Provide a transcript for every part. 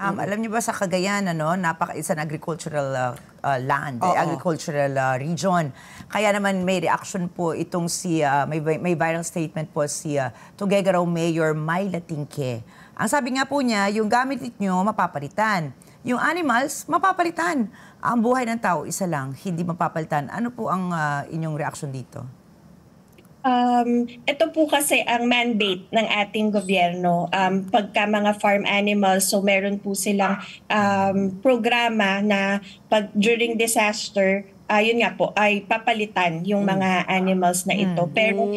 Alam niyo ba sa Cagayan, ano, isa agricultural land, agricultural region. Kaya naman may reaction po itong may viral statement po si Tuguegarao Mayor Myla Tingke. Ang sabi nga po niya, yung gamit niyo mapapalitan. Yung animals, mapapalitan. Ang buhay ng tao, isa lang, hindi mapapalitan. Ano po ang inyong reaction dito? Ito po kasi ang mandate ng ating gobyerno. Pagka mga farm animals, so meron po silang programa na during disaster, yun nga po, ay papalitan yung mga animals na ito. Pero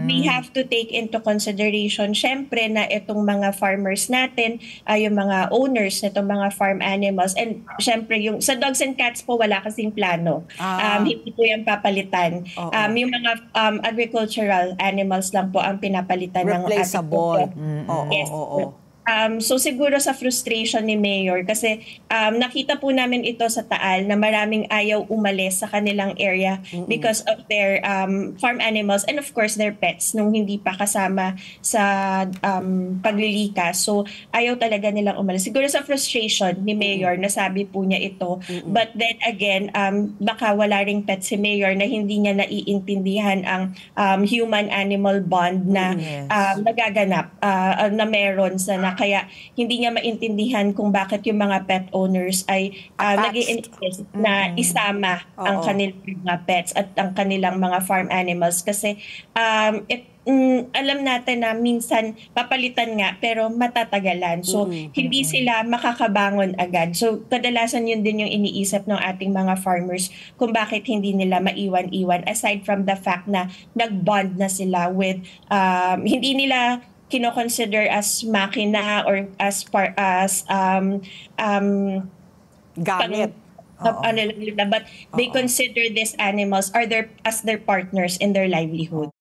we have to take into consideration, syempre, na itong mga farmers natin, yung mga owners na itong mga farm animals, and syempre, yung sa dogs and cats po, wala kasing plano. Hindi po yan papalitan. Yung mga agricultural animals lang po ang pinapalitan ng ating replaceable. Yes. So siguro sa frustration ni Mayor kasi nakita po namin ito sa Taal na maraming ayaw umalis sa kanilang area because of their farm animals and of course their pets nung hindi pa kasama sa paglilikas. So ayaw talaga nilang umalis. Siguro sa frustration ni Mayor nasabi po niya ito. But then again, baka wala ring pet si Mayor na hindi niya naiintindihan ang human-animal bond na nagaganap na meron sa kaya hindi niya maintindihan kung bakit yung mga pet owners ay nag-i-insist na isama ang kanilang mga pets at ang kanilang mga farm animals kasi alam natin na minsan papalitan nga pero matatagalan. So hindi sila makakabangon agad. So kadalasan yun din yung iniisip ng ating mga farmers kung bakit hindi nila maiwan-iwan aside from the fact na nag-bond na sila with hindi nila kino-consider as makina or as gamit. But they consider these animals as their partners in their livelihood.